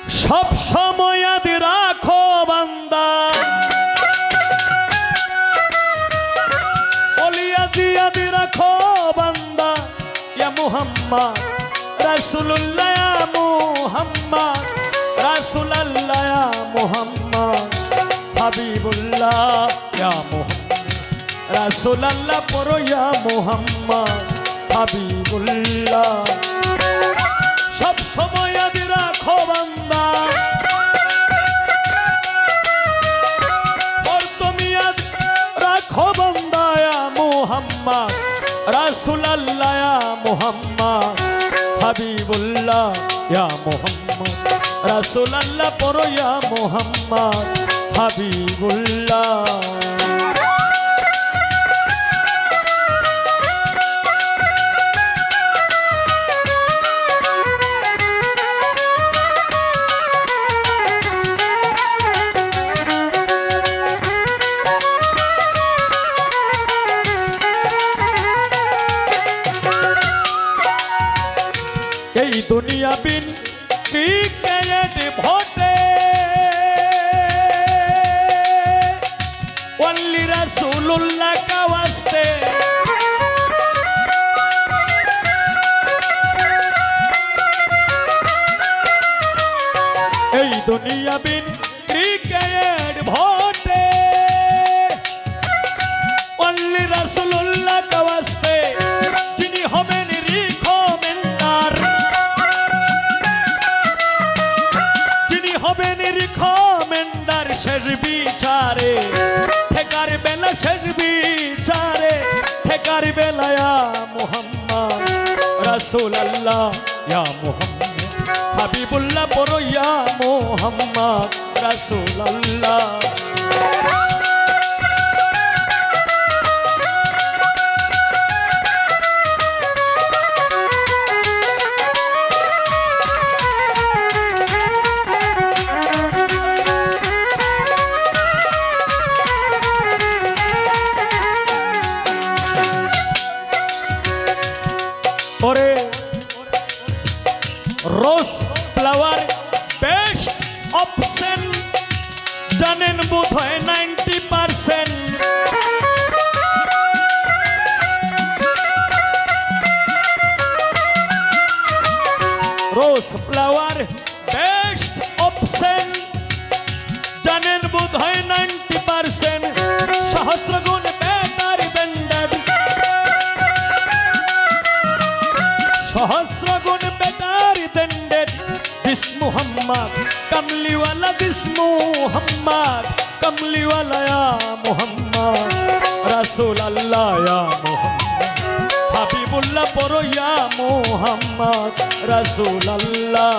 সব সময় আদি রাখো বান্দা বলিয়া দিয়াদি রাখো বান্দা ইয়া মুহাম্মদ রাসূলুল্লাহ ইয়া মুহাম্মদ রাসূলুল্লাহ ইয়া মুহাম্মদ হাবিবুল্লাহ ইয়া মুহাম্মদ রাসূলুল্লাহ পড়ো ইয়া মুহাম্মদ হাবিবুল্লাহ সব সময় আদি রাখো বান্দা তুমি আদি রাখো বান্দা ইয়া মুহাম্মদ রাসূলুল্লাহ ইয়া মুহাম্মদ হাবিবুল্লাহ ইয়া মুহাম্মদ রাসূলুল্লাহ পড়ো ইয়া মুহাম্মদ হাবিবুল্লাহ এই দুনিয়া বিন ক্রিকেট ভোটে ওয়ালি রাসূলুল্লাহ কা ওয়াস্তে এই দুনিয়া বিন ক্রিকেট ভোটে ওয়ালি রাসূলুল্লাহ কা ওয়াস্তে যিনি হবেন রিকমেন্ডার শেষ বিচারে ঠেকার বেলা শেষ বিচারে ঠেকার বেলা ইয়া মুহাম্মদ রাসূলুল্লাহ ইয়া মুহাম্মদ হাবিবুল্লাহ পড়ো ইয়া মুহাম্মদ রাসূলুল্লাহ ওরে রোজ ফ্লাওয়ার বেস্ট অপশন জানেন বোধ হয় 90% রোজ ফ্লাওয়ার বেস্ট অপশন জানেন বোধ হয় 90% সহস্র গুণ বেটার ব্যান্ডেড সহস্র গুণ বেটার ব্যান্ডেড দিস মুহাম্মদ কমলিওয়ালা দিস মুহাম্মদ কমলিওয়ালা ইয়া মুহাম্মদ রাসূলুল্লাহ ইয়া মুহাম্মদ হাবিবুল্লাহ পড়ো ইয়া মুহাম্মদ রাসূলুল্লাহ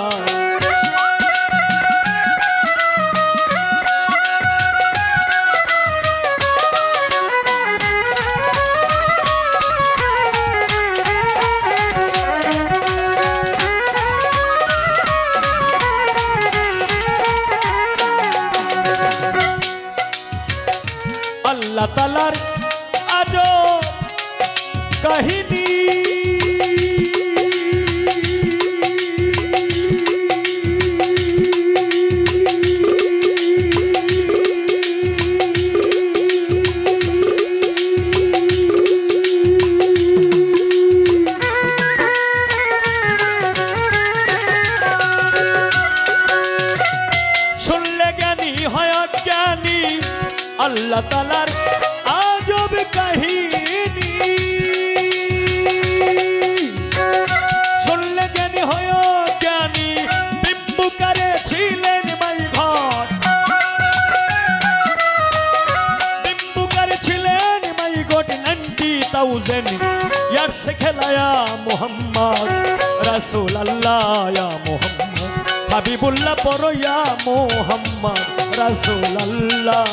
আল্লাহ তাআলার আজব কাহিনী শুনলে জ্ঞানী হয় অজ্ঞানী আল্লাহ তাআলার আজব কাহিনী শুনলে জ্ঞানী হয় জ্ঞানী বিম্বুকারে ছিলেন মাইঘট বিম্বুকারে ছিলেন মাইঘট 90,000 ইয়ার্স খেলায়া মুহাম্মদ রাসূলুল্লাহ ইয়া মুহাম্মদ হাবিবুল্লাহ পড়ো ইয়া মুহাম্মদ রাসূলুল্লাহ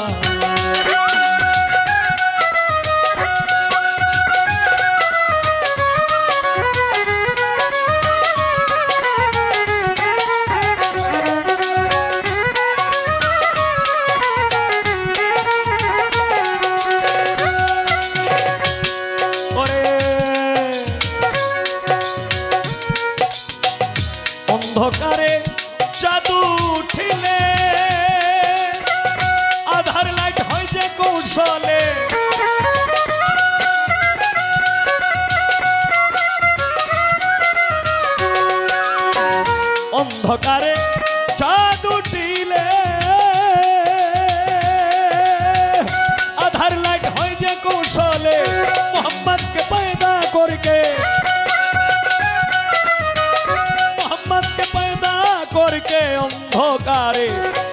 অন্ধকারে জাদু কৌশলে অন্ধকারে চাঁদ উঠিলে আধার লাইট হয় যে কৌশলে মোহাম্মদকে পয়দা করকে মোহাম্মদকে পয়দা করকে অন্ধকারে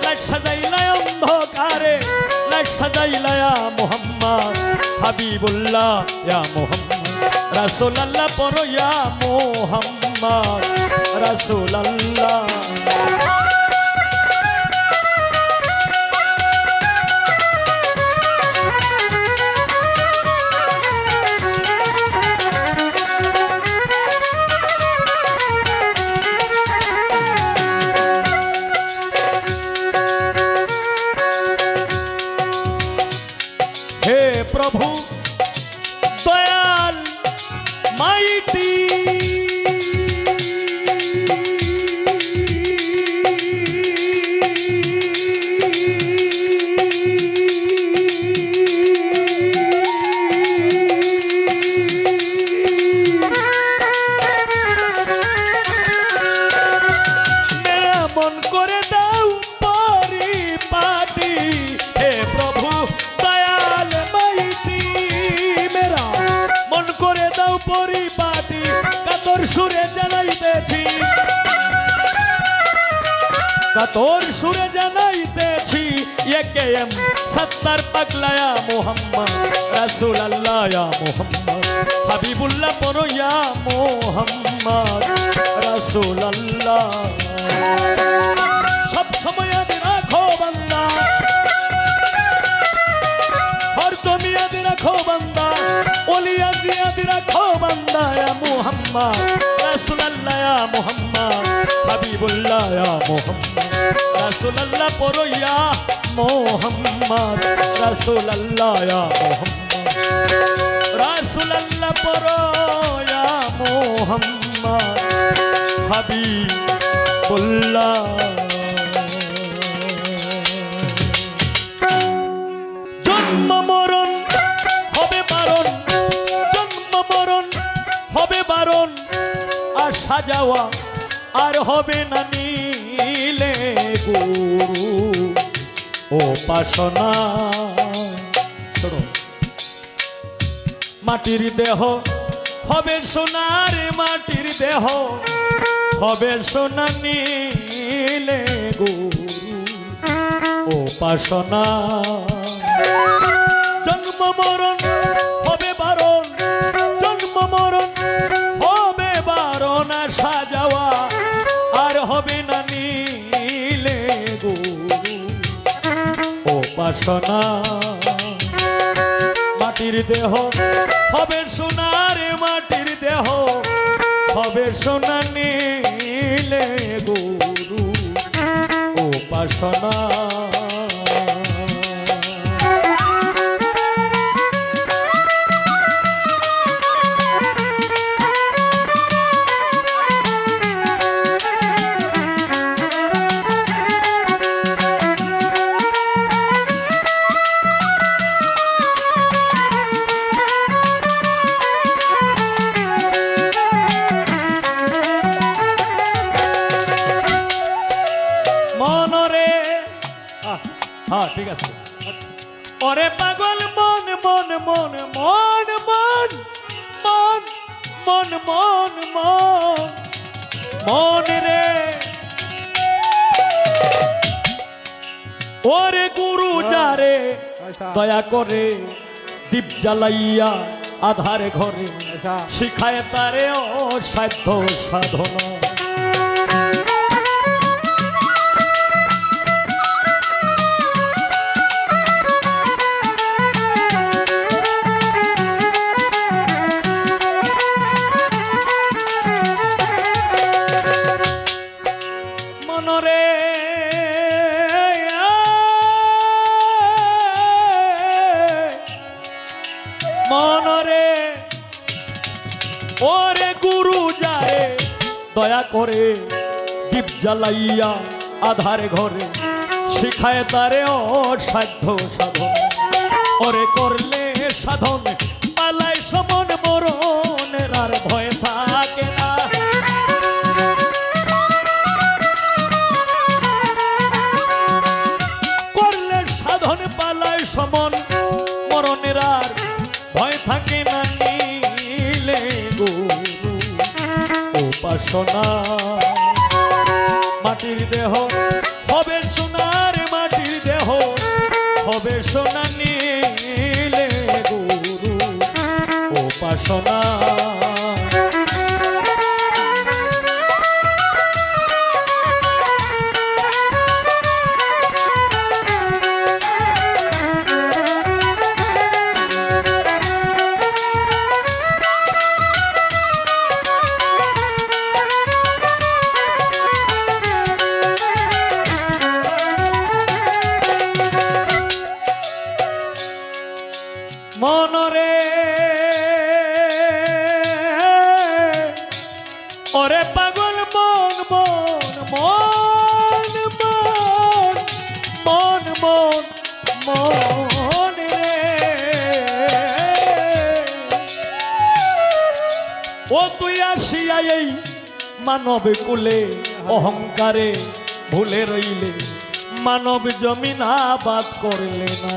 লাইট সাজাইলায় অন্ধকারে লাইট সাজাইলায় মোহাম্মদ হাবিবুল্লাহ ইয়া মোহাম্মদ রাসূলুল্লাহ পড়ো ইয়া মোহাম্মদ রাসূলুল্লাহ হে প্রভু দয়াল মাইটি মেরা মন করে দাও পরিপাটি হে প্রভু দয়াল মাইটি মেরা মন করে দাও পরিপাটি কাতর সুরে জানাইতেছি কাতর সুরে জানাইতেছি একে এম সত্তর পাগলায়া মোহাম্মদ রাসূলুল্লাহ ইয়া মোহাম্মদ হাবিবুল্লাহ পড়ো ইয়া মোহাম্মদ রাসূলুল্লাহ সব সময় আদি রাখো বান্দা হর তুমি আদি রাখো বান্দা ওলি আদি রাখো বান্দা ইয়া মোহাম্মদ রাসূলুল্লাহ ইয়া মোহাম্মদ হাবিবুল্লাহ ইয়া মোহাম্মদ রাসূলুল্লাহ পড়ো ইয়া মোহাম্মদ রাসূলুল্লাহ ইয়া মোহাম্মদ রাসূলুল্লাহ পড়ো ইয়া মোহাম্মদ হাবিবুল্লাহ জন্ম মরণ হবে বারণ জন্ম মরণ হবে বারণ আর সাজাওয়া আর হবে না নীলে গুরু ও পাশনা মাটির দেহ হবে সোনার মাটির দেহ হবে সোনা নীলে গুরু ও পাশনা জন্ম মরণ হবে বারণ জন্ম মরণ হবে বারণ আর সাজাওয়া আর হবে না নীলে গুরু ও পাশনা মাটির দেহ হবে সোনার মাটির দেহ হবে সোনা নীলে গুরু ও পাশনা হ্যাঁ ঠিক আছে ওরে পাগল মন মন মন মন মন মন মন মন মন মন রে ওরে গুরু যারে দয়া করে দীপ জ্বালাইয়া আধারে ঘরে শিখায় তারে অসাধ্য সাধনা মনরে ওরে গুরু যায় দয়া করে দীপ জ্বালাইয়া আধারে ঘরে শিখায় তারে অসাধ্য সাধন ওরে করলে সাধন পালায় সমন মরণের আর ভয় থাকে না। করলে সাধন পালায় সমন মরণের আর ভয় থাকে না। নীলে গুরু উপাসনা মাটির দেহ হবে সোনার, মাটির দেহ হবে সোনা। নীলে গুরু উপাসনা মনরে ওরে পাগল মন মন মন মন মন মন রে ও তুই আসিয়া এই মানব কুলে অহংকারে ভুলে রইলে, মানব জমিন আবাদ করলে না।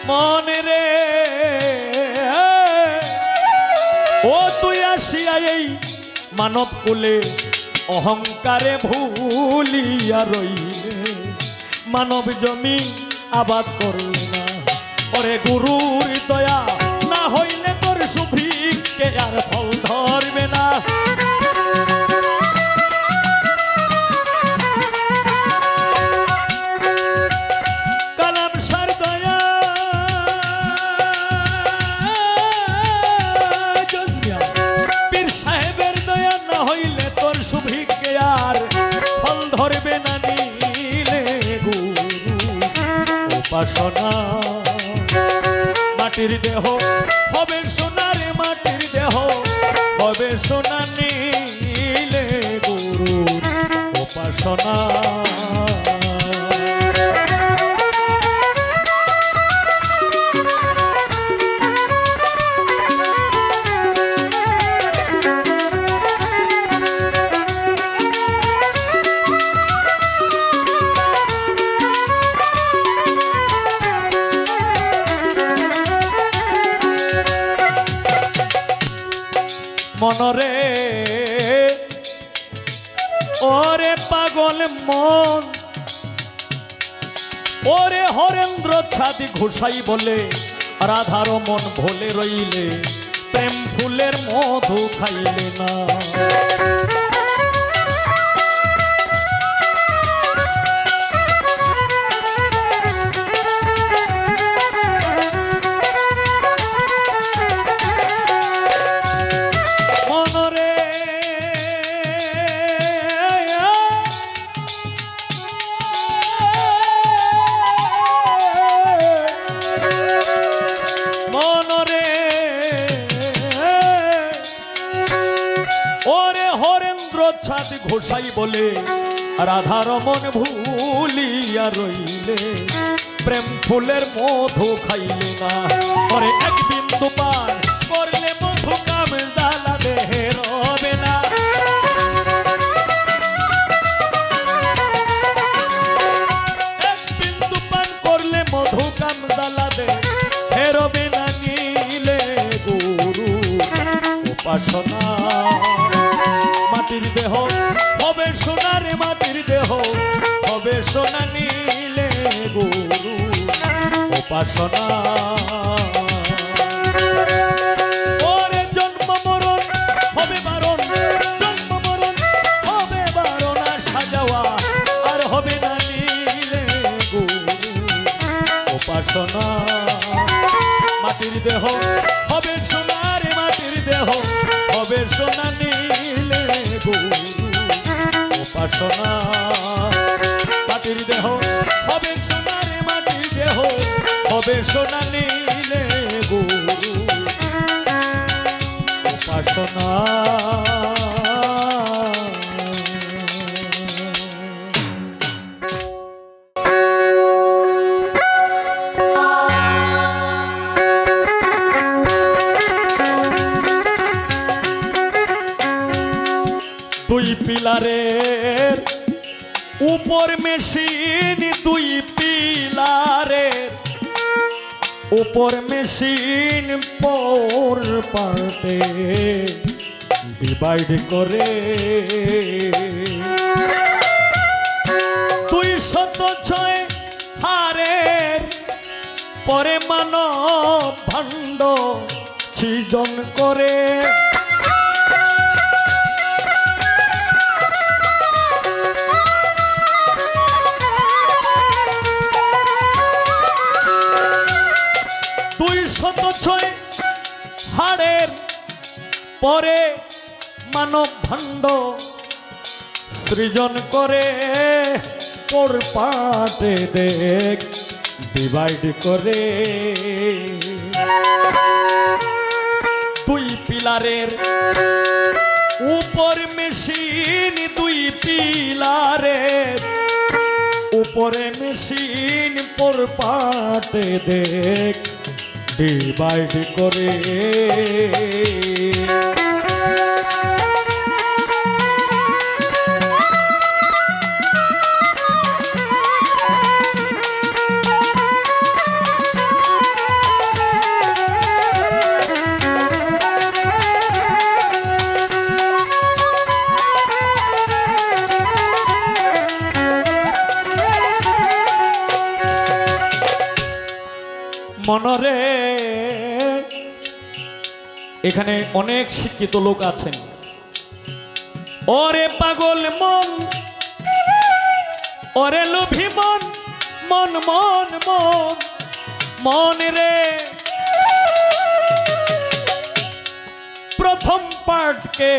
মনে রে ও তুই আসিয়া এই মানব কুলে অহংকারে ভুলিয়া রইলে, মানব জমি আবাদ করলে না। ওরে গুরুর দয়া না হইলে তোর সুভিক্ষে আর ফল ধরবে না। ধরবে না নীলে গুরু উপাসনা মাটির দেহ হবে সোনার, মাটির দেহ হবে সোনা। নীলে গুরু উপাসনা মনরে ওরে পাগল মন ওরে হরেন্দ্র ছাদি ঘোষাই বলে, রাধার মন ভোলে রইলে, প্রেম ফুলের মধু খাইলে না। ছাদ ঘোষাই বলে, রাধার মন ভুলিয়া রইলে, প্রেম ফুলের মধু খাইলে না। পরে এক বিন্দু পান করলে মধু কাম জ্বালা দেহে রবে না। এক বিন্দু পান করলে মধু কাম জ্বালা দেহে রবে না। নীলে গুরু উপাসনা মাটির দেহ হবে সোনার, মাটির দেহ হবে সোনা। নীলে গুরু উপাসনা ওরে জন্ম মরণ হবে বারণ, জন্ম মরণ হবে বারণ। আসা যাওয়া আর হবে না। নীলে গুরু উপাসনা মাটির দেহ হবে সোনার, মাটির দেহ হবে উপাসনা। মাটির দেহ হবে সোনার, মাটির দেহ হবে সোনা, নিলে গুরু উপাসনা। দুই পিলারের উপর মেশিন, দুই পিলারের উপর মেশিন পর পার্টে ডিভাইড করে 206 হারের পরে মানব ভাণ্ড সৃজন করে। হাড়ের পরে মানব ভাণ্ড সৃজন করে, পর পাটে দেখ ডিভাইড করে। দুই পিলারের উপর মেশিন, দুই পিলারের উপরে মেশিন পর পাটে দেখ ডিভাইড করে। মনরে এখানে অনেক শিক্ষিত লোক আছেন। ওরে পাগল মন, ওরে লোভী মন, মন মন মন মন রে, প্রথম পার্টকে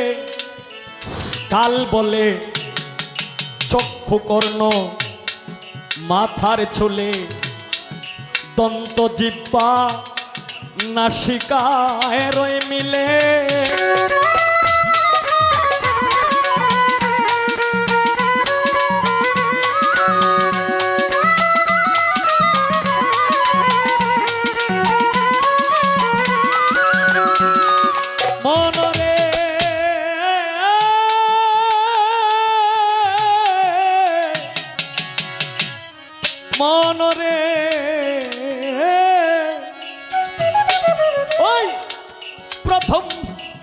কাল বলে, চক্ষু কর্ণ মাথার চুলে, দন্ত জিহ্বা নাসিকায় রয়ে মিলে। মনরে মনরে ওই প্রথম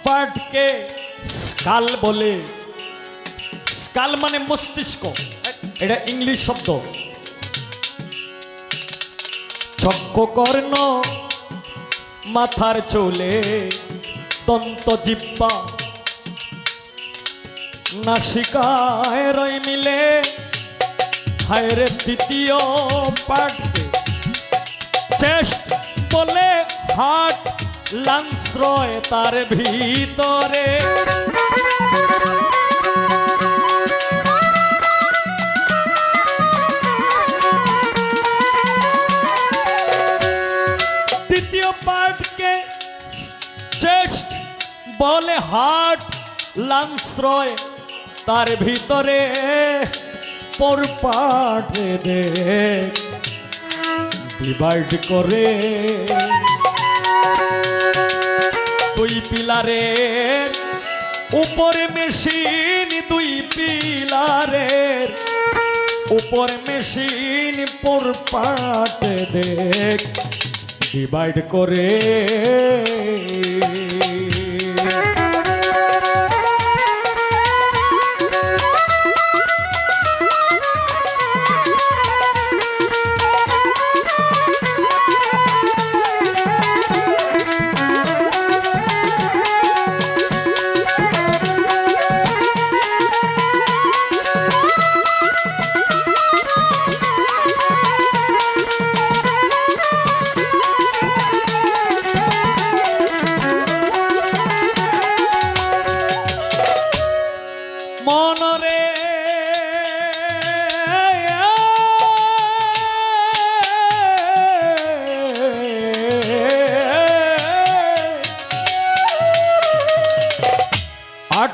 পার্টকে স্কাল বলে। স্কাল মানে মস্তিষ্ক, এটা ইংলিশ শব্দ। চক্ষু কর্ণ মাথার চুলে, দন্ত জিহ্বা নাসিকায় রয় মিলে। হায়রে দ্বিতীয় পার্টকে চেস্ট বলে, হার্ট লাংস রয় তার ভিতরে। দ্বিতীয় পার্টকে চেস্ট বলে, হার্ট লাংস রয় তার ভিতরে। পর পার্টে দেখ ডিভাইড করে। দুই পিলারের উপরে মেশিন, দুই পিলারের উপরে মেশিন পর পাটে দেখ ডিভাইড করে।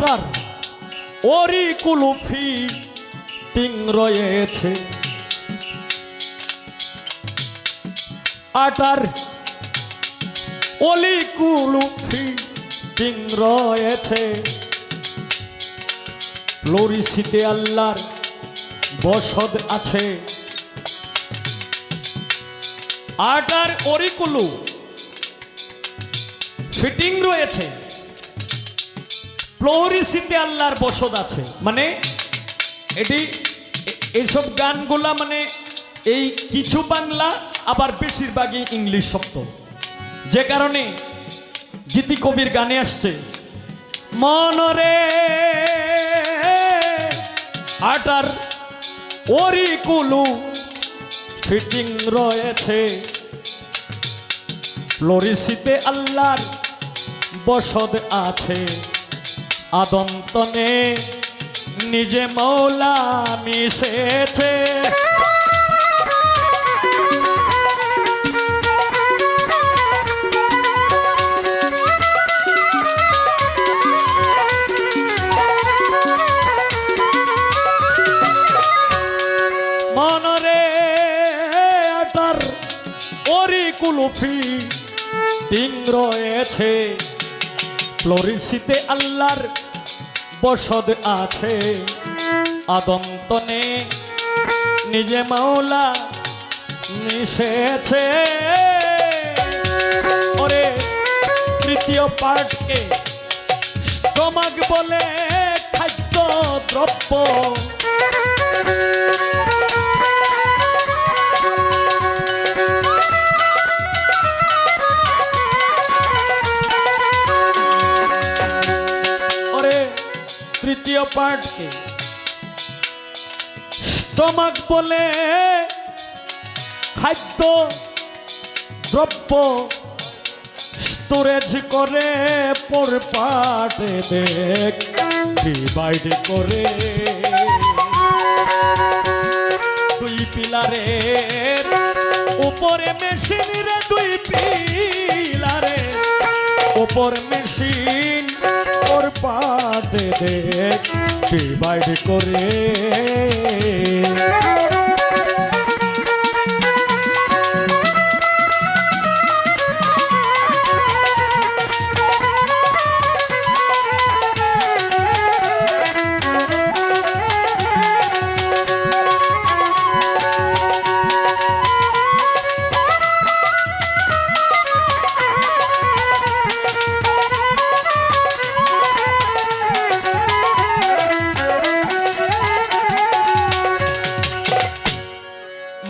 আটার ওরি কুলুফি টিং রয়েছে, আটার ওলি কুলুফি টিং রয়েছে, ফ্লোরিসিতে আল্লাহর বসদ আছে। আটার অরিকুলু ফিটিং রয়েছে, ফ্লোরিসিতে আল্লাহর বসদ আছে। মানে এটি এইসব গানগুলা মানে এই কিছু বাংলা আবার বেশিরভাগই ইংলিশ শব্দ, যে কারণে গীতি কবির গানে আসছে মনরে আটার অরিকুলু ফিটিং রয়েছে, ফ্লোরিসিতে আল্লাহর বসদ আছে, আদন্তনে নিজে মৌলা মিশেছে। মনরে আটার অরিকুলুফি টিং রয়েছে, ফ্লোরিসিতে আল্লাহর বসদ আছে, আদন্তনে নিজে মাওলা মিশেছে। ওরে তৃতীয় পার্টকে স্টমাক বলে খাদ্য দ্রব্য, তৃতীয় পার্টকে স্টমাক বলে খাদ্য দ্রব্য, স্টোরেজ করে পর পাটে দেখ ডিভাইড করে, দুই পিলারের উপরে মেশিন রে, দুই পিলারের উপর মেশিন পর পাটে দেখ ডিভাইড করে।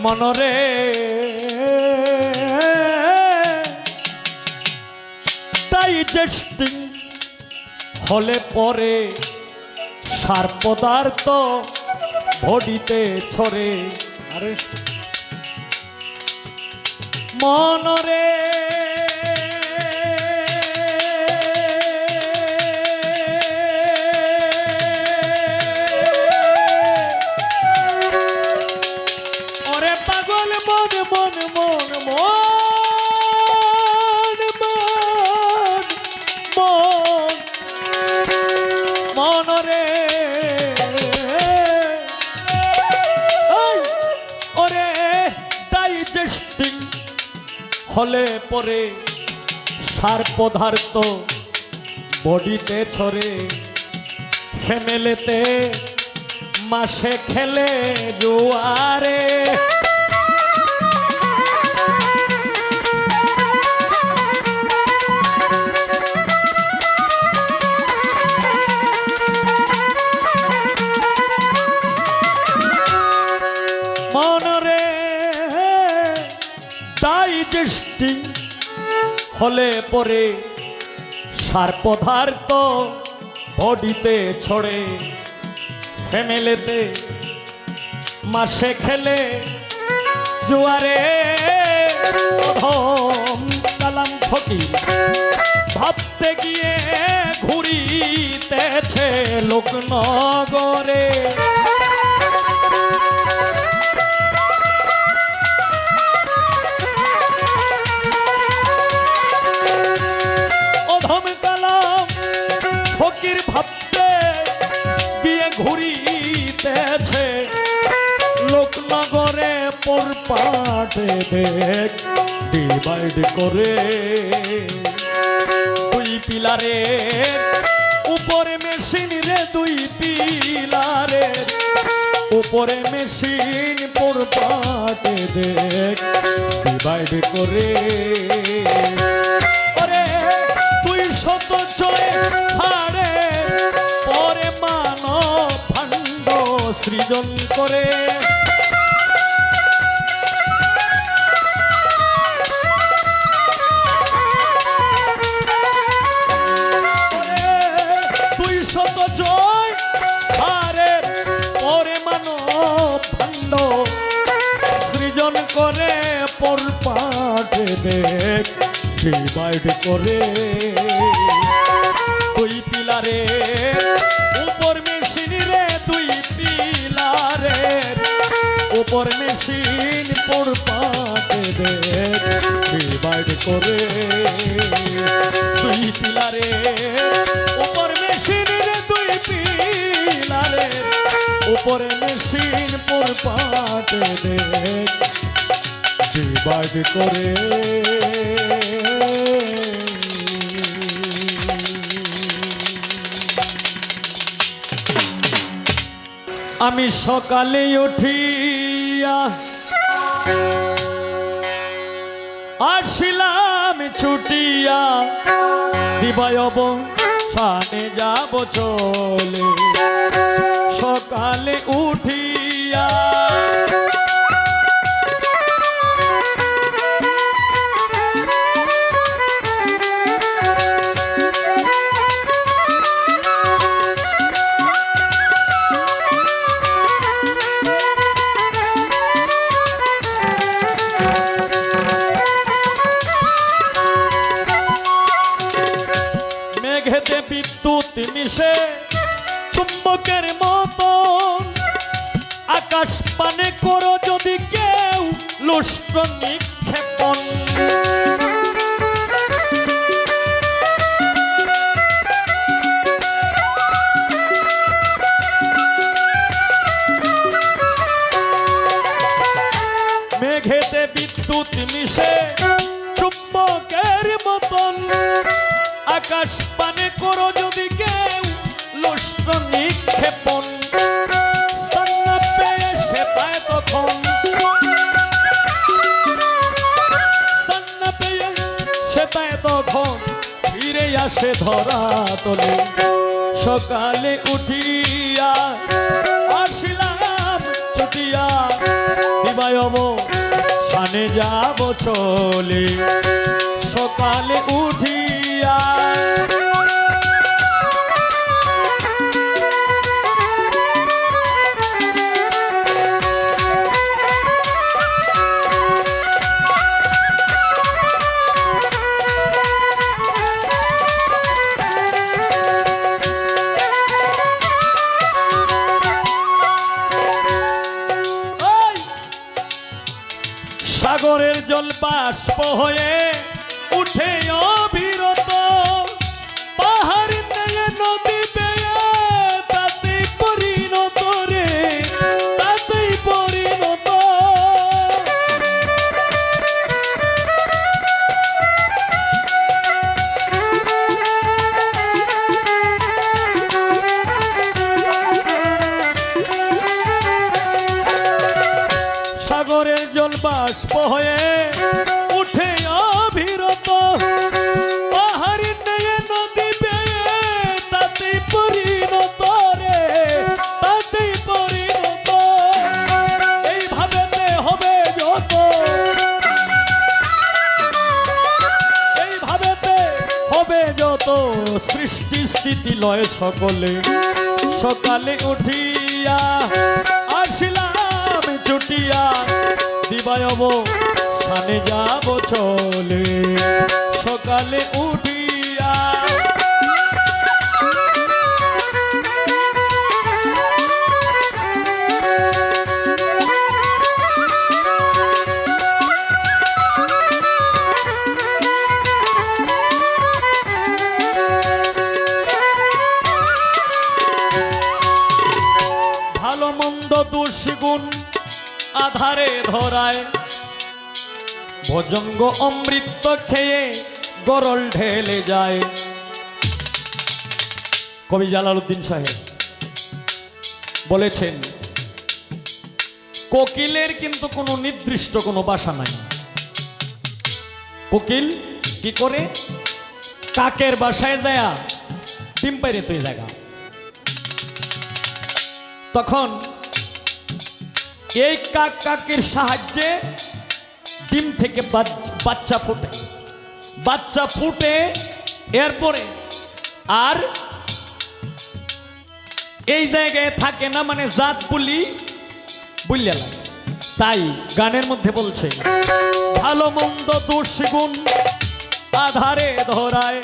মনরে ডাইজেস্টিং হলে পরে সার পদার্থ বডিতে ছড়ে। আরে মনরে পাগল মন মন মন মন মন মনরে ওরে ডাইজেস্টিং হলে পরে সার পদার্থ বডিতে ছড়ে, ফ্যামিলিতে মাসে খেলে জোয়ারে। মনরে ডাইজেস্টিং হলে পরে সার পদার্থ বডিতে ছড়ে, ফ্যামিলিতে মাসে খেলে জোয়ারে। কালাম ফকির ভাবতে গিয়ে ঘুরিতেছে লোকনগরে, অধম কালাম ফকির ভাবতে দেখ ডিভাইড করে দুই পিলারের উপরে মেশিন রে দুই পিলারের উপরে মেশিন পড়পাটে দেখ ডিভাইড করে ওরে 206 হাড়ে পরে মানব ভাণ্ড সৃজন করে সৃজন করে পরপাটে দেখ ডিভাইড করে দুই পিলারের উপর মেশিন রে দুই পিলারের উপর মেশিন পরপাটে দেখ ডিভাইড করে দুই পিলারের উপর মেশিন রে দুই পিলারের উপরে মেশিন পরপাটে দেখ ডিভাইড করে আমি সকালে উঠিয়া আসিলাম ছুটিয়া দিবায়ব সানে যাব চলে সকালে উঠিয়া মেঘেতে বিদ্যুৎ মিশে চুম্বকের মতো আকাশ পানে করো যদি কেউ লুষ্ট নিক্ষেপণ মেঘেতে বিদ্যুৎ মিশে চুম্বকের মতন আকাশ পানে করো যদি কেউ লুষ্ট নিক্ষেপণ স্থান না পেয়ে সে পায় তখন স্থান না পেয়ে সে পায় তখন ফিরে আসে ধরা তলে সকালে উঠিয়া আসিলাম ছুটিয়া দিবায়ব সানে যাব চলে সকালে উঠিয়া সাগরের জল বাষ্প হয়ে উঠে অবিরত পাহাড় নেয়ে নদী বেয়ে তাতেই পরিণত রে তাতেই পরিণত সাগরের জল বাষ্প হয়ে উঠে অবিরত পাহাড় নেয়ে নদী বেয়ে তাতেই পরিণত রে তাতেই পরিণত এইভাবেতে হবে যত এইভাবেতে হবে যত সৃষ্টি স্থিতি লয় সকলে সকালে উঠিয়া আসিলাম ছুটিয়া দিবায়ব সানে যাব চলে সকালে উঠিয়া ভালো মন্দ দুষ্গুণ আধারে ধরায় ভজঙ্গ অমৃত খেয়ে গরল ঢেলে যায়। কবি জালালউদ্দিন সাহেব বলেছেন কোকিলের কিন্তু কোনো নির্দিষ্ট কোনো বাসা নাই। কোকিল কি করে? কাকের বাসায় যায় ডিম পাইরে তুই জায়গা। তখন এই কাক কাকের সাহায্যে ডিম থেকে বাচ্চা ফুটে, বাচ্চা ফুটে এরপরে আর এই জায়গায় থাকে না, মানে জাত বলি বুঝলে লাগে। তাই গানের মধ্যে বলছে ভালো মন্দ দোষ গুণ আধারে ধরায়,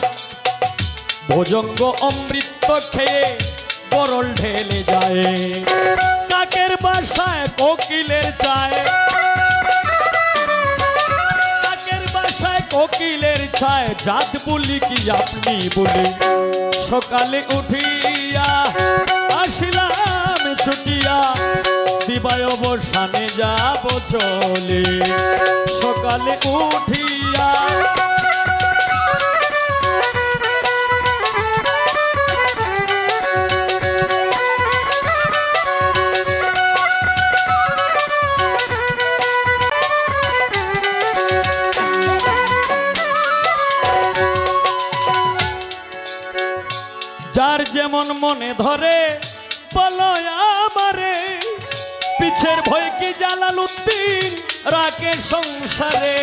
ভোজঙ্গ অমৃত খেয়ে গরল ঢেলে যায়। কাকের বাসায় কোকিলের চায়, কাকের বাসায় কোকিলের চায়, জাত বলি কি আপনি বলি। সকালে উঠিয়া আসিলাম ছুটিয়া, দিবায় অবসানে যাব চলে। সকালে উঠিয়া যার যেমন মনে ধরে বলয় আমারে, পিছের ভয় কি জালালউদ্দিন রাখে সংসারে।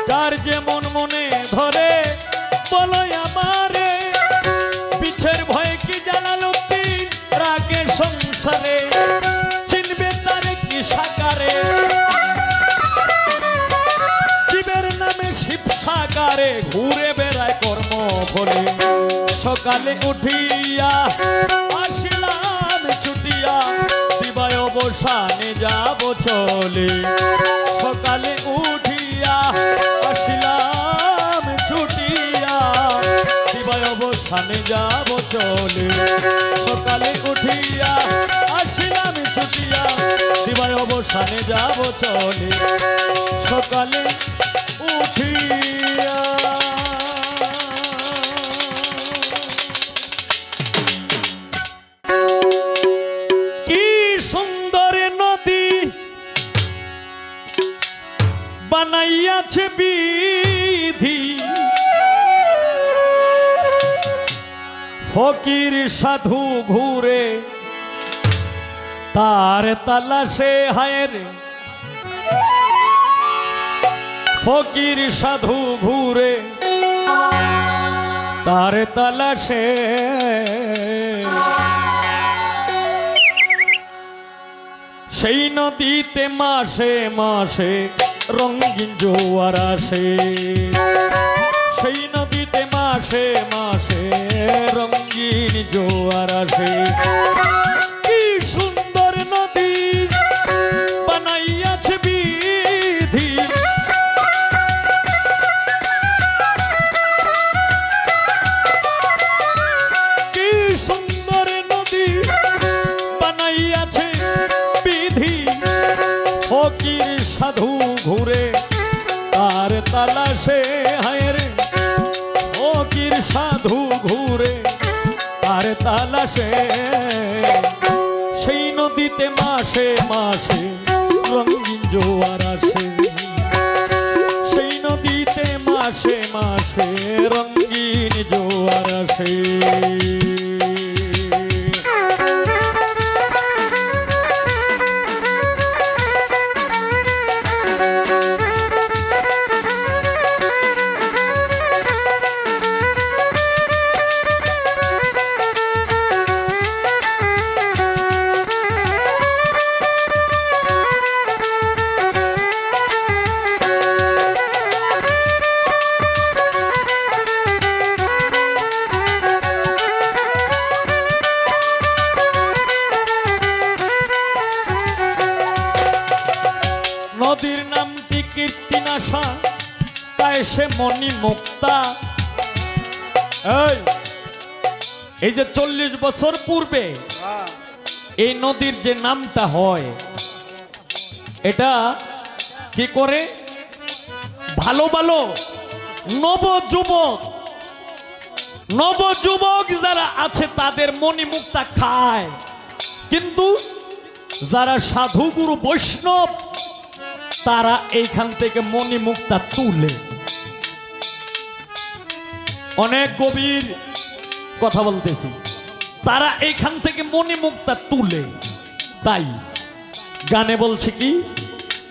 যার যেমন মনে ধরে বলয় আমারে, পিছের ভয় কি জালালউদ্দিন রাখে সংসারে। চিনবে তারে কি সাকারে, শিবের নামে শিব সাকারে ঘুরে বেড়ায় কর্ম ফলে। সকালে উঠিয়া আসিলাম ছুটিয়া, দিবায় অবসানে যাব চলে। সকালে উঠিয়া আসিলাম ছুটিয়া, দিবায় অবসানে যাব চলে। সকালে উঠিয়া আসিলাম ছুটিয়া, দিবায় অবসানে যাব চলে। সকালে উঠিয়া কি সুন্দর নদী বানাইয়াছে বিধি, ফকির সাধু ঘুরে তার তালাশে। হায় রে ফকির সাধু ঘুরে তার তালাশে। সেই নদীতে মাসে মাসে রঙিন জোয়ার আসে, সেই নদীতে মাসে মাসে রঙিন জোয়ার আসে। কি সুন্দর নদী বানাইয়াছে বিধি, কি সুন্দর নদী বানাইয়াছে বিধি। ফকির সাধু ঘুরে তার তালাশে। হায় রে ফকির সাধু ঘুরে তার তালাশে। সেই নদীতে মাসে মাসে রঙিন জোয়ার আসে, সেই নদীতে মাসে মাসে রঙিন জোয়ার আসে। নদীর নামটি কীর্তিনাশা, তাই সে মণি মুক্তা। এই এই যে 40 বছর পূর্বে এই নদীর যে নামটা হয়, এটা কি করে ভালো ভালো নবযুবক যারা আছে তাদের মণিমুক্তা খায়, কিন্তু যারা সাধু গুরু বৈষ্ণব তারা এইখান থেকে মণিমুক্তা তুলে। অনেক গভীর কথা বলতেছি, তারা এইখান থেকে মণিমুক্তা তুলে। তাই গানে বলছে কি,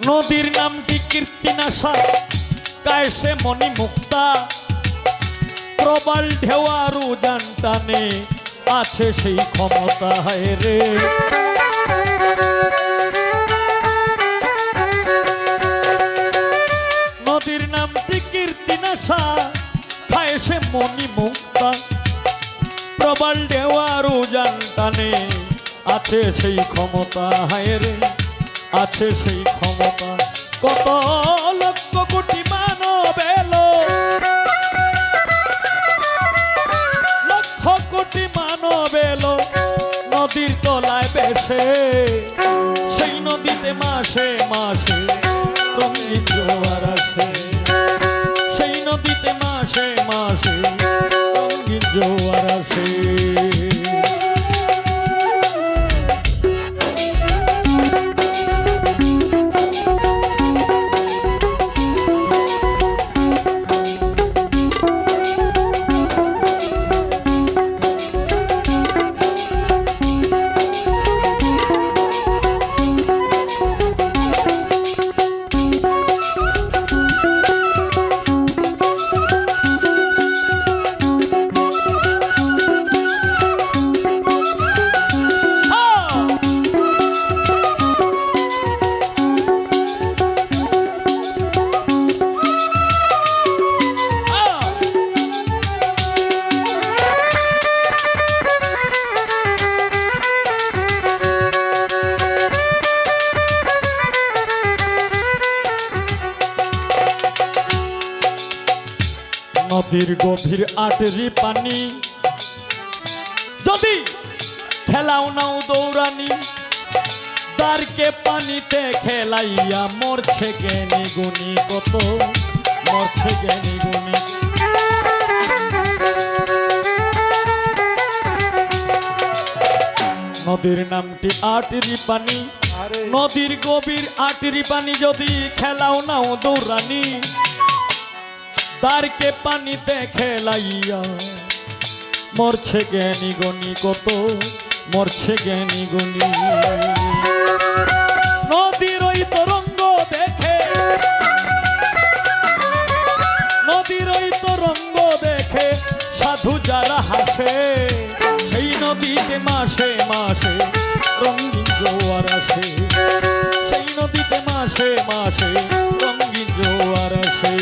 নদীর নামটি কীর্তিনাশা কায়সে মণিমুক্তা, প্রবল ঢেউয়ার উজান টানে আছে সেই ক্ষমতা। হায় রে নদীর নামটি কীর্তিনাশা কায়সে মণিমুক্তা, প্রবল ঢেউয়ার উজান টানে আছে সেই ক্ষমতা। হায় রে আছে সেই ক্ষমতা। কত লক্ষ কোটি মানব এলো, লক্ষ কোটি মানব এলো নদীর তলায় বেশে, সেই নদীতে মাসে মাসে রঙিন জোয়ার আসে, সেই নদীতে মাসে মাসে রঙিন জোয়ার আসে। নদীর গভীর আটরি পানি যদি খেলাও নাও দৌড়ানি, দ্বারকে পানিতে খেলাইয়া মরছে জ্ঞানী গুণী, কত মরছে জ্ঞানী গুণী। নদীর নামটি আটরি পানি, নদীর গভীর আটরি পানি যদি খেলাও নাও দৌড়ানি, দ্বারকে পানিতে খেলাইয়া মরছে জ্ঞানী গুণী, কত মরছে জ্ঞানী গুণী। নদীর ওই তরঙ্গ দেখে, নদীর ওই তরঙ্গ দেখে সাধু যারা হাসে, সেই নদীতে মাসে মাসে রঙিন জোয়ার আসে, সেই নদীতে মাসে মাসে রঙিন জোয়ার আসে।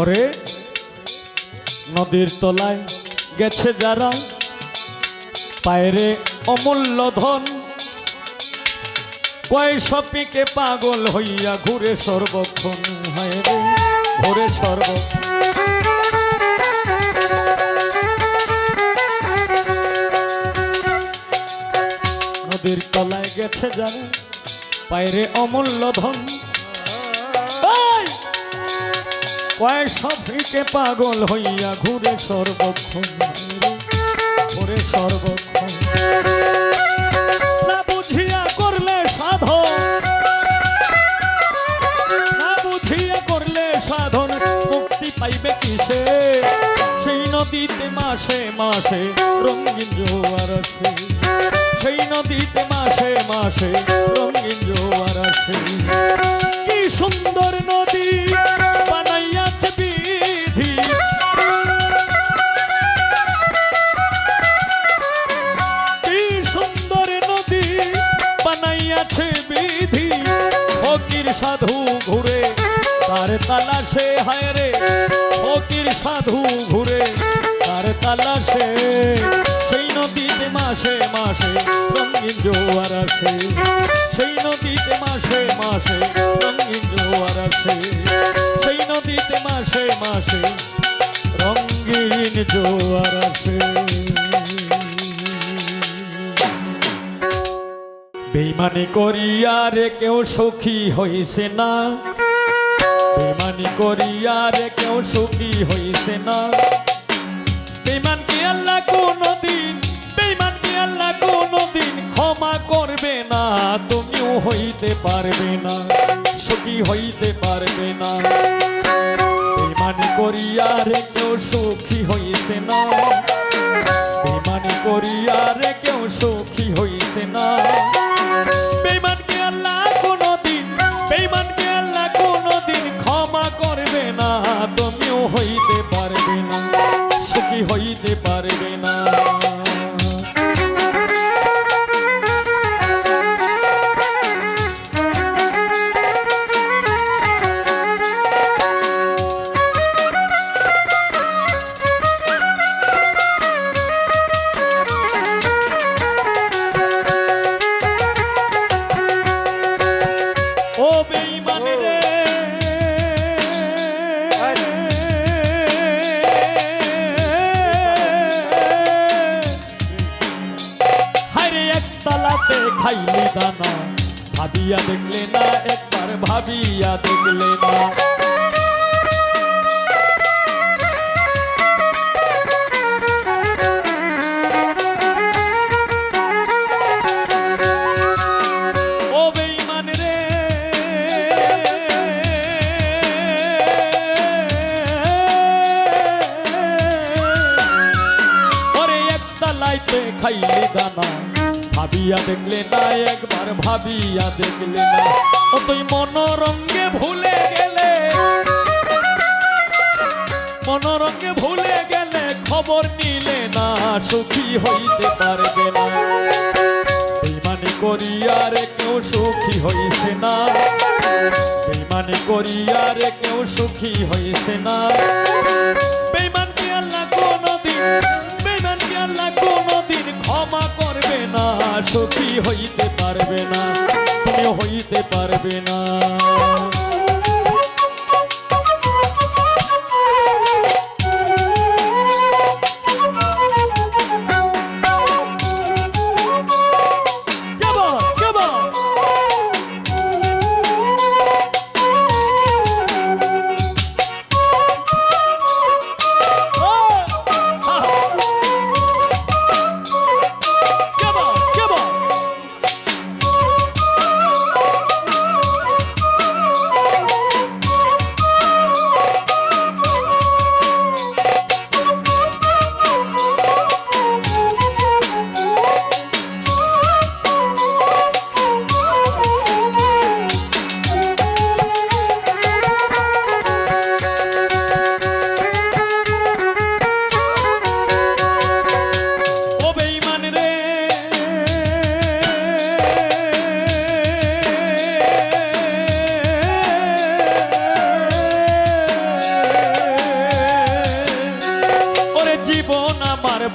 ওরে নদীর তলায় গেছে যারা পায়রে অমূল্য ধন, কয় সপিকে পাগল হইয়া ঘুরে সর্বক্ষণ। হায় রে ঘুরে সর্বক্ষণ। নদীর তলায় গেছে যারা পায়রে অমূল্য ধন, কয় সপিকে পাগল হইয়া ঘুরে সর্বক্ষণ, ঘুরে সর্বক্ষণ। না বুঝিয়া করলে সাধন, না বুঝিয়া করলে পাইবে কিসে সেই নদীতে মাসে মাসে রঙিন জোয়ার আসে সেই নদীতে মাসে মাসে রঙিন জোয়ার আসে কি সুন্দর নদী বানাইয়াছে বিধি কি সুন্দর নদী বানাইয়াছে বিধি ফকির সাধু ঘুরে তার তালাশে হায় রে ফকির সাধু ঘুরে তার তালাশে সেই নদীতে মাসে মাসে রঙিন জোয়ার আসে সেই নদীতে মাসে মাসে রঙিন জোয়ার আসে সেই নদীতে মাসে মাসে রঙিন জোয়ার আসে বেইমানি করিয়া রে কেউ সুখী হইছে না বেইমানি করিয়া রে কেউ সুখী হইছে না বেইমান কি আল্লাহ কোনদিন বেইমান কি আল্লাহ কোনদিন ক্ষমা করবে না তুমিও হইতে পারবে না সুখী হইতে পারবে না বেইমানি করিয়া রে কেউ সুখী হইছে না বেইমানি করিয়া রে কেউ সুখী হইছে না বেইমান কি আল্লাহ কোনদিন বেইমান কি আল্লাহ কোনদিন ক্ষমা করবে না তুমিও হইতে পারবে না সুখী হইতে পারবে না ও বেঈমান রে হায়রে একতলাতে খাইলি দানা ভাবিয়া দেখলে না একবার ভাবিয়া দেখলে না খাইলে দানা ভাবিয়া দেখলে না একবার ভাবিয়া দেখলে না ও তুই মনোরঙ্গে ভুলে গেলে মনোরঙ্গে ভুলে গেলে খবর নিলে না সুখী হইতে পারবে না বেইমানি করিয়া রে কেউ সুখী হইছে না বেইমানি করিয়া রে কেউ সুখী হইছে না বেইমান কি আল্লাহ কোনদিন বেইমান কি আল্লাহ কোনদিন ক্ষমা করবে না সুখী হইতে পারবে না তুমি হইতে পারবে না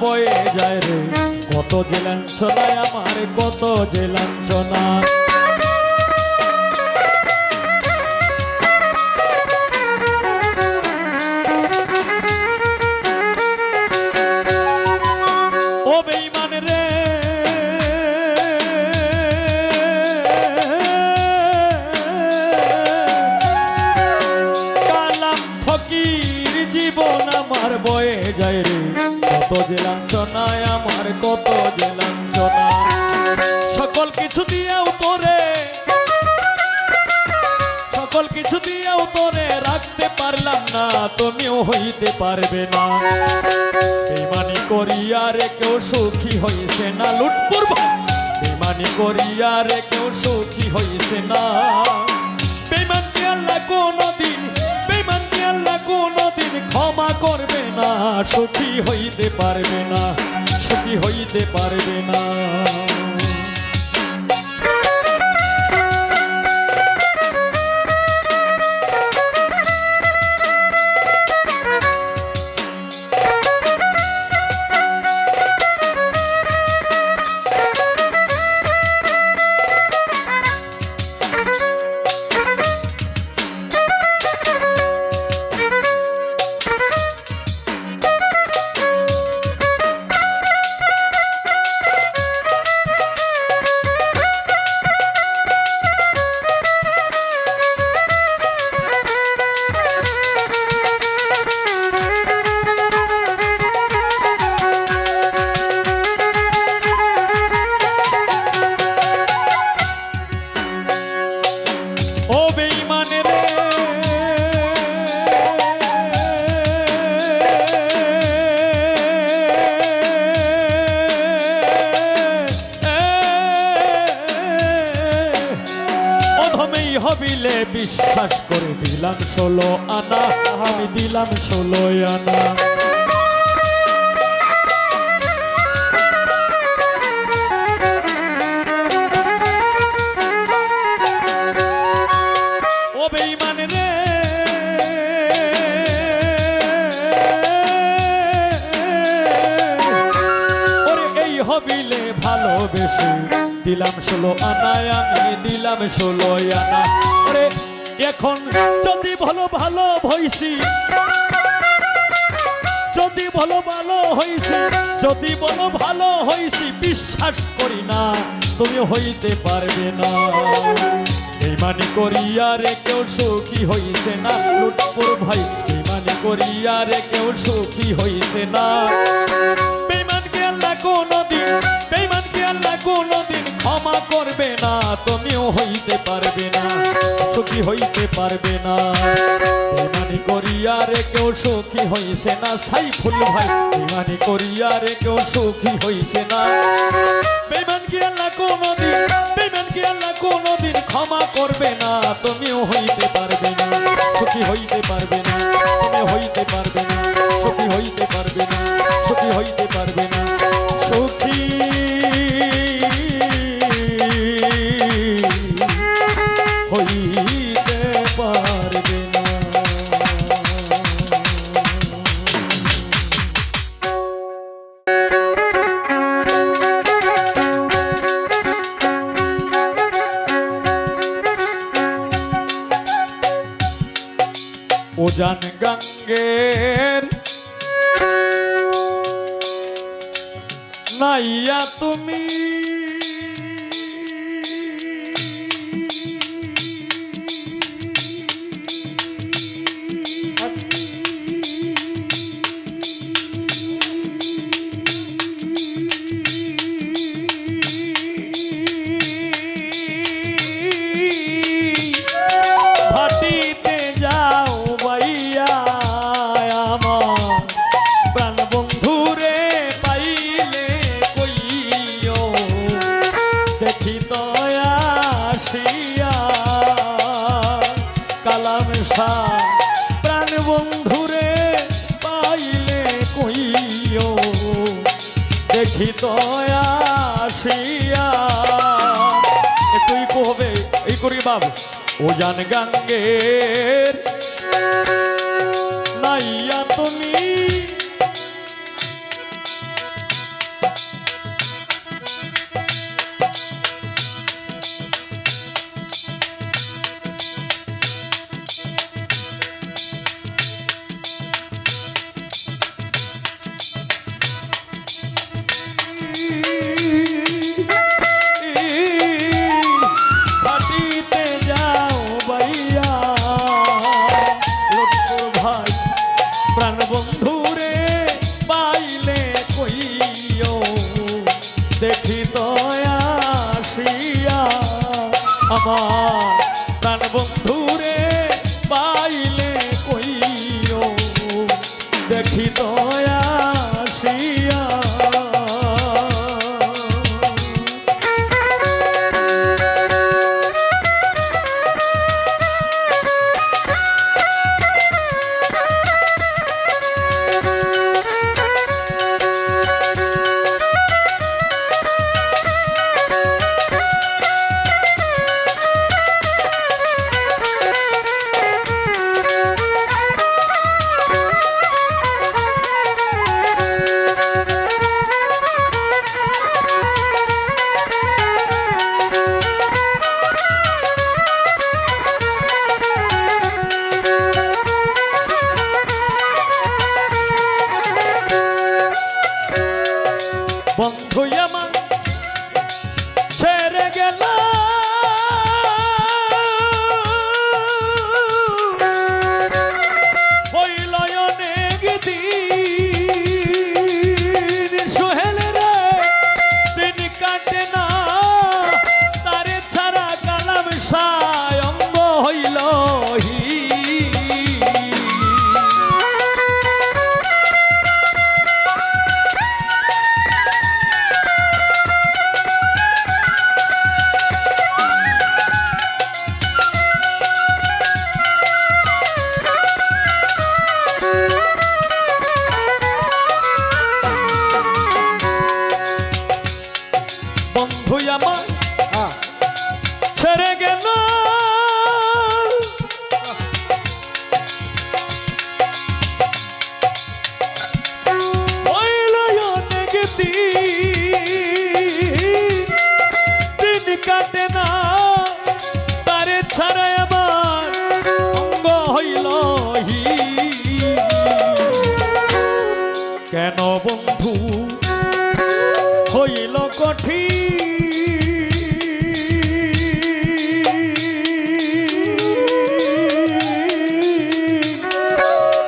বয়ে যায় রে কত যে লাঞ্ছনায় আমার কত যে লাঞ্ছনা ও বেঈমান রে কালাম ফকির জীবন আমার বয়ে যায় রে কত যে লাঞ্ছনায় আমার কত যে লাঞ্ছনা সকল কিছু দিয়েও তোরে রাখতে পারলাম না না, তুমিও হইতে পারবে না। বেইমানি করিয়া রে কেউ সুখী হইছে না, লুটপুর বেইমানি করিয়া রে কেউ সুখী হইছে না। বেইমানকে আল্লাহ কোনদিন, বেইমানকে আল্লাহ কোনদিন ক্ষমা করবে না, সুখী হইতে পারবে না, সুখী হইতে পারবে না। হবিলে বিশ্বাস করে দিলাম 16 আনা, আমি দিলাম 16 আনা। ও বেঈমান রে, ওরে এই হবিলে ভালোবেসে দিলাম 16 আনায়, আমি দিলাম 16 আনা। ওরে এখন যদি ভালো ভালো হইছি, যদি ভালো ভালো হইছি, যদি বলো ভালো হইছি, বিশ্বাস করি না তুমি হইতে পারবে না। বেঈমানি করিয়া রে কেউ সুখী হইছে না, লুটপুর ভাই বেঈমানি করিয়া রে কেউ সুখী হইছে না। বেঈমানকে আল্লাহ কোনদিন, বেঈমানকে আল্লাহ কোনদিন ক্ষমা করবে না, তুমিও হইতে পারবে না, সুখী হইতে পারবে না। বেঈমানি করিয়া রে কেউ সুখী হইছে না, সাইফুল ভাই বেঈমানি করিয়া রে কেউ সুখী হইছে না। বেঈমানকে আল্লাহ কোনদিন, বেঈমানকে আল্লাহ কোনদিন ক্ষমা করবে না, তুমিও হইতে পারবে না, সুখী হইতে পারবে না, তুমি হইতে পারবে না, সুখী হইতে পারবে না, সুখী হইতে পারবে না, সুখী হইতে পারবে না। উজান গঙ্গের নাইয়া তুমি, ভাটিতে যাও বাইয়া আমার প্রাণ বন্ধুরে পাইলে কইও, দেখি দয়া আসিয়া কালাম শাহ প্রাণ বন্ধুরে পাইলে কইও, দেখি দয়া আসিয়া। একটু কবে এই করি বাবু, উজান গঙ্গের নাইয়া তুমি, ভাটিতে যাও বাইয়া লক্ষ্মণ ভাই প্রাণ বন্ধুরে পাইলে কইও, দেখি দয়া আসিয়া আমার প্রাণ বন্ধুরে পাইলে কইও, দেখি দয়া আসিয়া বন্ধু আমার ছেড়ে গেল হইল অনেক দিন সোহেল রে দিন কাটে না তারে ছাড়া কালাম সায়ঙ্গ হইল বন্ধু আমার ছেড়ে গেল হইল অনেক দিন কাটে না তারে ছাড়া আমার অঙ্গ হইল কেন বন্ধু হইল কঠিন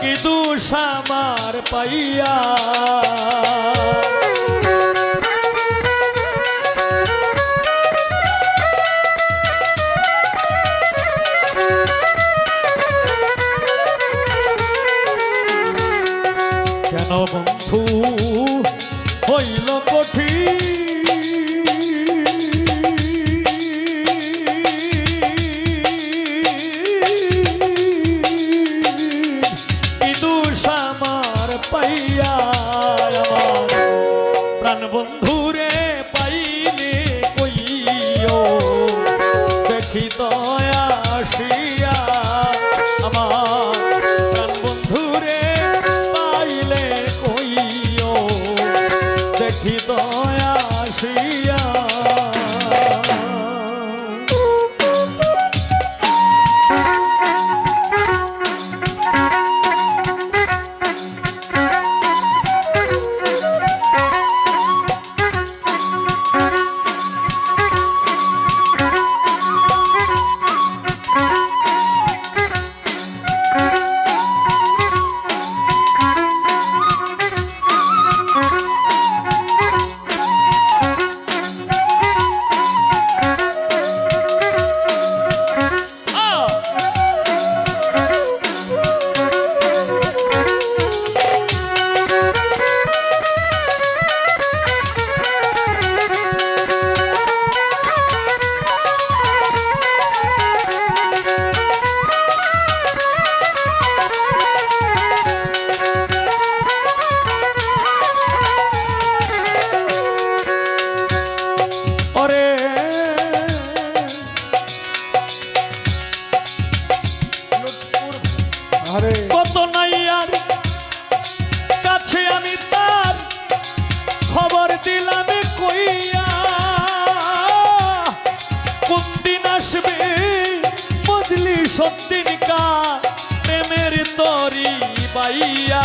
কি দোষ আমার পাইয়া কেন বন্ধু হইল কঠিন কি দোষ আমার পাইয়া আমার প্রাণ বন্ধুরে পাইলে কইও দেখি দয়া আসিয়া আমার প্রাণ বন্ধুরে পাইলে কইও দেখি দয়া আসিয়া কত নাইয়ার কাছে আমি তার খবর দিলাম কইয়া কোন দিন আসবে মজলি সত্যিন কা প্রেমের তরি বাইয়া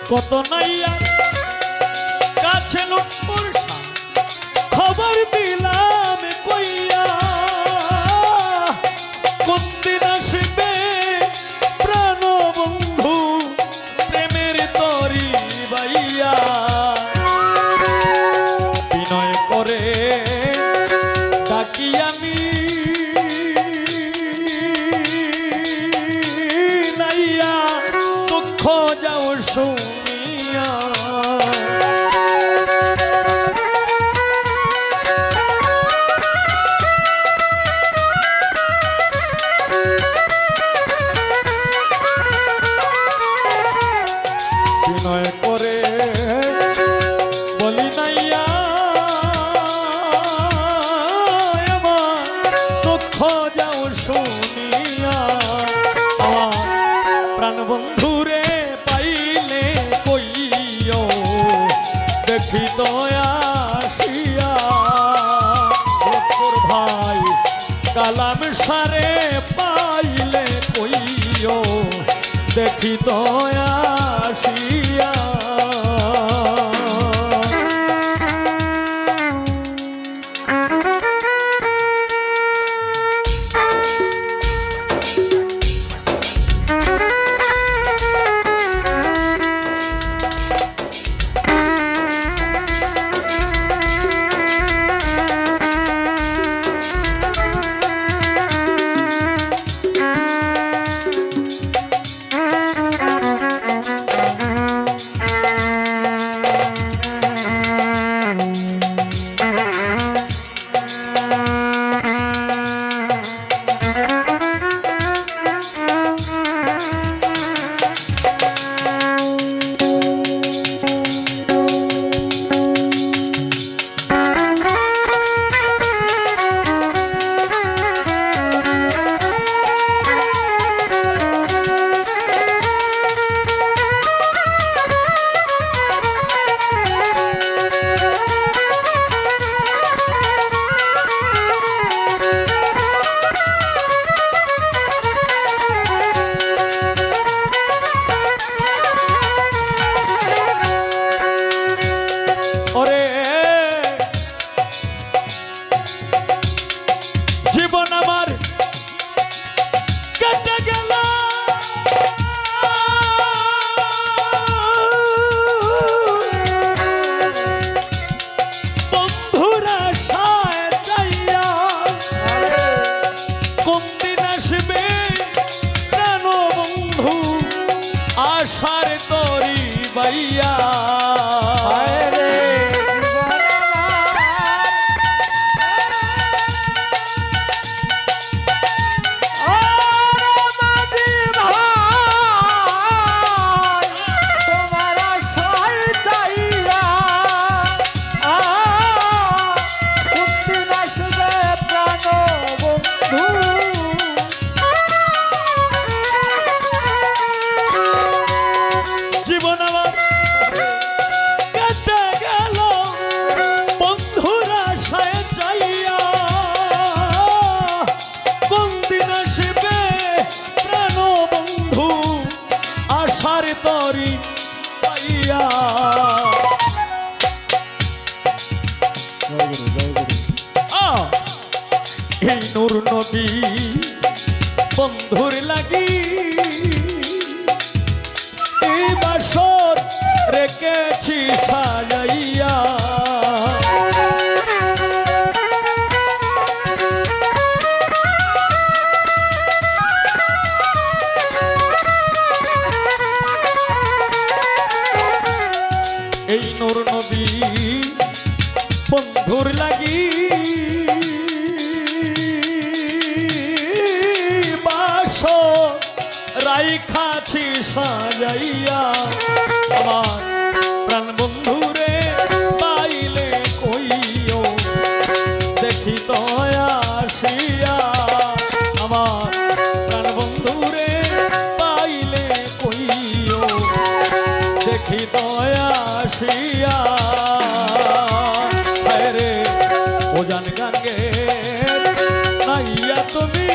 কত নাইয়া কাছে লোকপুর খবর দিলাম কইয়া কোন দিন আসবে প্রাণ বন্ধু প্রেমের তরি বাইয়া বিনয় করে ডাকি আমি নাইয়া দুঃখ যাও শুনিয়া বিনয় করে বলি নাইয়া আমার দুঃখ যাও শুনিয়া আমার প্রাণ বন্ধুরে পাইলে কইও দেখি দয়াসিয়া ভাই কালাম সারে পাইলে কইও দেখি দয়াসিয়া জীবন আমার কেটে গেল বন্ধুরা সায় চাইয়া কোন দিন আসবে কেন বন্ধু আশার তরি বাইয়া তরি পাইয়া এই নূর নবী বন্ধুর লাগি এই বাসর রেখেছি সাজাইয়া এই নূর নবী বন্ধুর লাগি বাসর রাইখাছি সাজাইয়া আমার প্রাণ বন্ধুরে পাইলে কইও দেখি দয়াসিয়া আমার প্রাণ বন্ধুরে পাইলে কইও দেখি দয়াসিয়া রে ও জান গাঙ্গে নাইয়া তুমি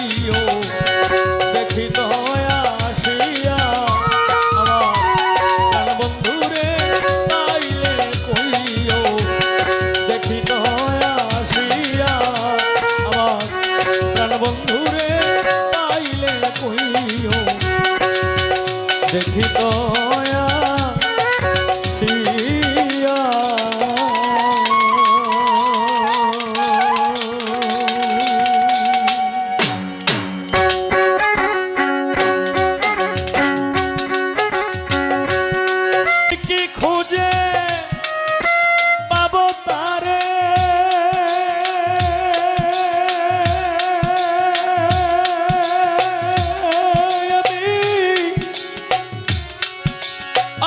কইও দেখি দয়া আসিয়া আমার প্রাণ বন্ধুরে তাইলে কইও দেখি দয়া আসিয়া আমার প্রাণ বন্ধুরে তাইলে কইও দেখি দয়া আসিয়া কি খুঁজে পাবো তারে আমি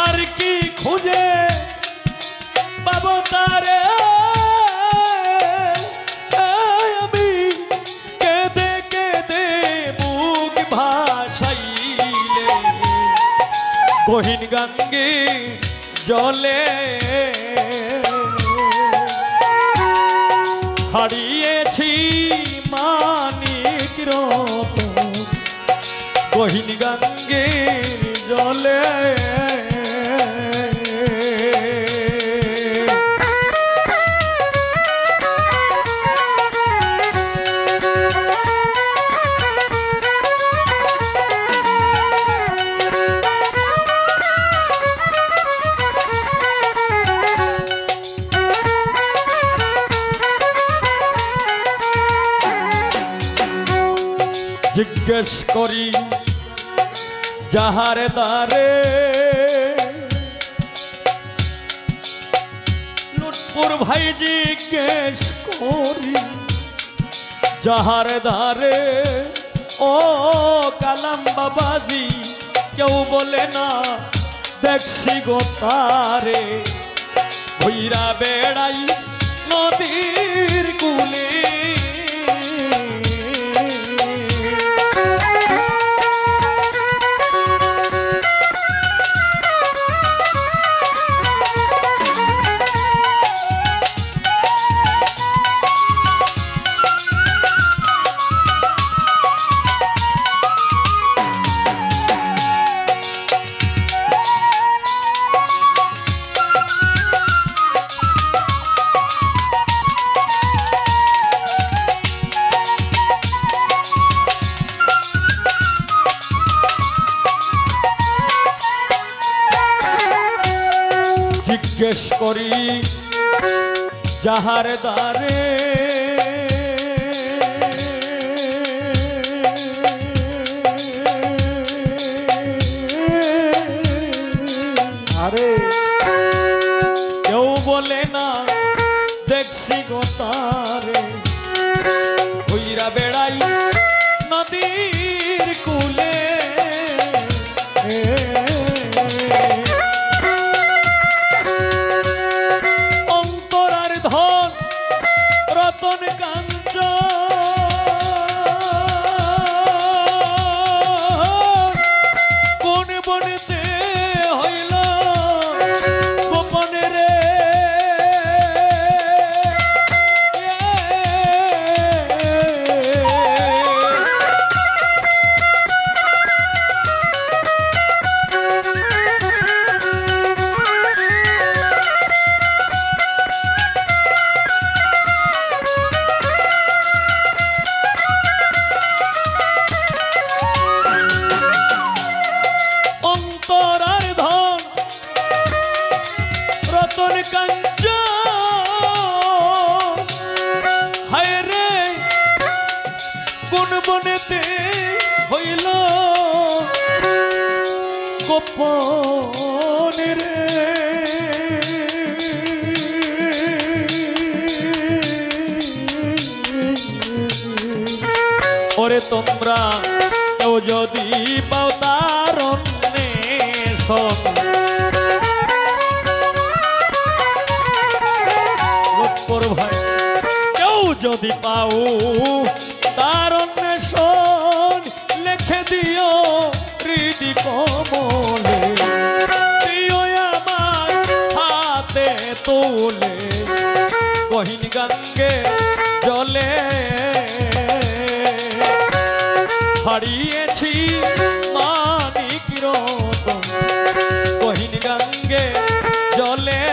আর কি খুঁজে পাবো তারে আমি কেঁদে কেঁদে বুক ভাসাইলে গহীন গঙ্গে জলে হারিয়েছি মানিক রতন গহীন গঙ্গে জলে জিজ্ঞেস করি যাহারে দ্বারে লুৎফুর ভাই জিজ্ঞেস করি যাহারে দ্বারে ও কালাম বাবাজি কেউ বলে না দেখছি গো তারে ভৈরা বেড়াই নদীর কুলে জিজ্ঞেস করি যাহার দ্বারে আরে কেউ বলে না দেখছি গো তারে ভৈরা বেড়াই নদীর কুলে অন্তরার ধন রতন কাঞ্চন কোন বনেতে হইল গোপনে রে অন্তরার ধন রতন কাঞ্চন হায় রে কোন বনেতে হইল গোপনে রে ওরে তোমরা কেউ যদি পাও তার লুৎফুর ভাই কেউ যদি পাও তার অন্বেষণ লিখে দিও হৃদি কমলে দিও আমার হাতে তোলে গহীন গঙ্গে জলে হারিয়েছি মানিক রতন গহীন গঙ্গে জলে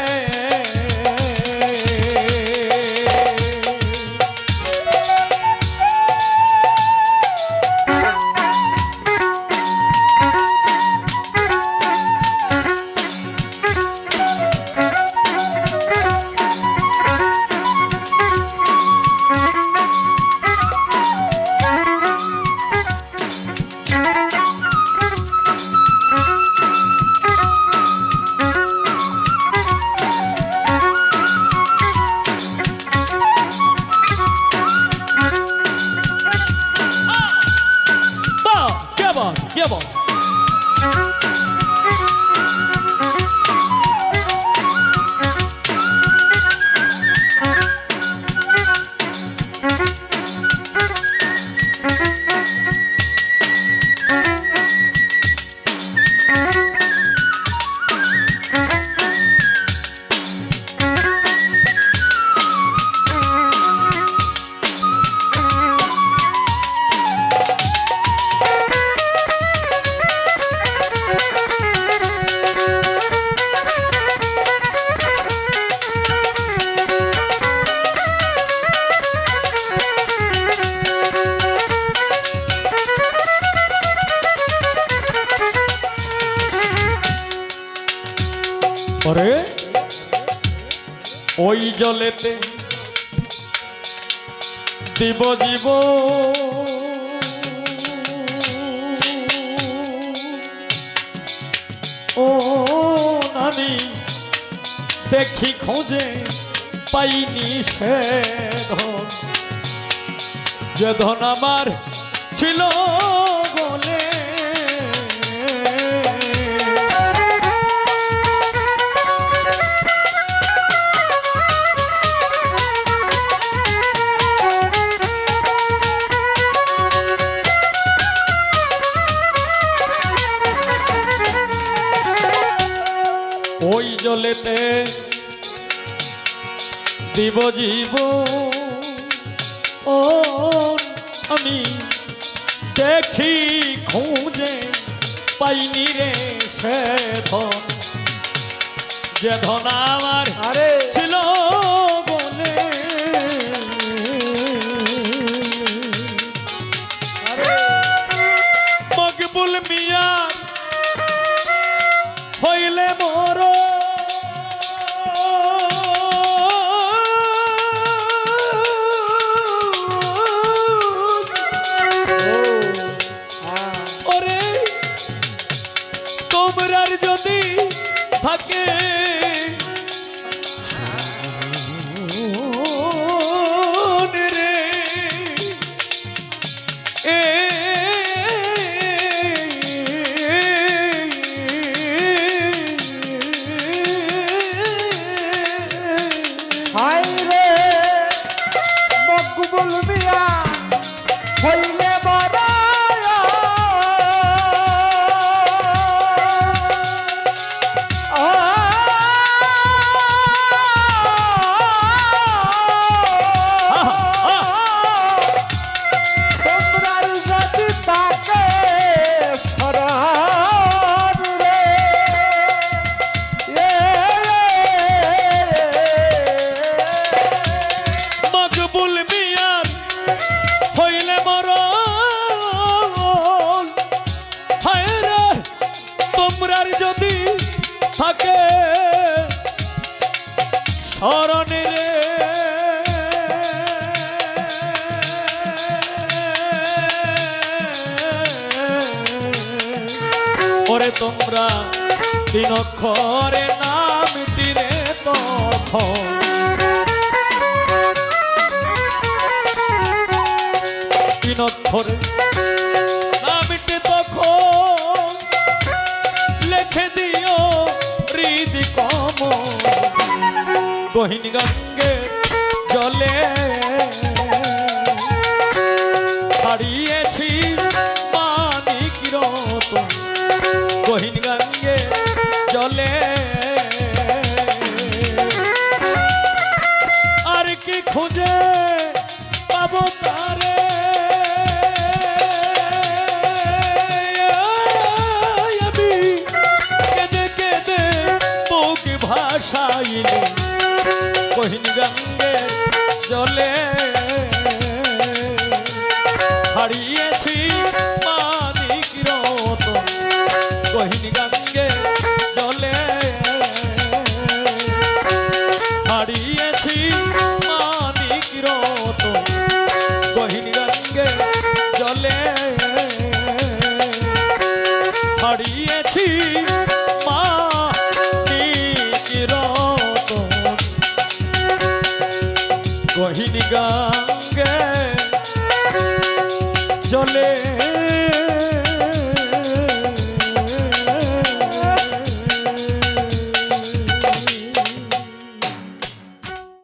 ওরে ওই জলেতে দিব জীব ও নানি দেখি খোঁজে পাইনি সে ধন যে ধন আমার ছিল বলে ওই জলেতে দিব জীব ও আমি দেখি খুঁজে পাইনি রে সে ধন যে ধন আমার ছিল বলে মকবুল মিয়া হইলে মোর ওরে তোমরার যদি থাকে রে যদি থাকে স্মরণে রে ওরে তোমরা তিন অক্ষরে নামটি রে তখন তিন অক্ষরে নামটি তখন লিখে দিও হৃদি কম গহীন গঙ্গে জলে হারিয়েছি মানিক রতন গহীন গঙ্গে জলে আর কি খুঁজে পাবো তারে গহীন গঙ্গে জলে হারিয়েছি মানিক রতন গহীন গঙ্গে জলে হারিয়েছি মানিক রতন গহীন গঙ্গে জলে হারিয়েছি মানিক রতন গহীন গঙ্গে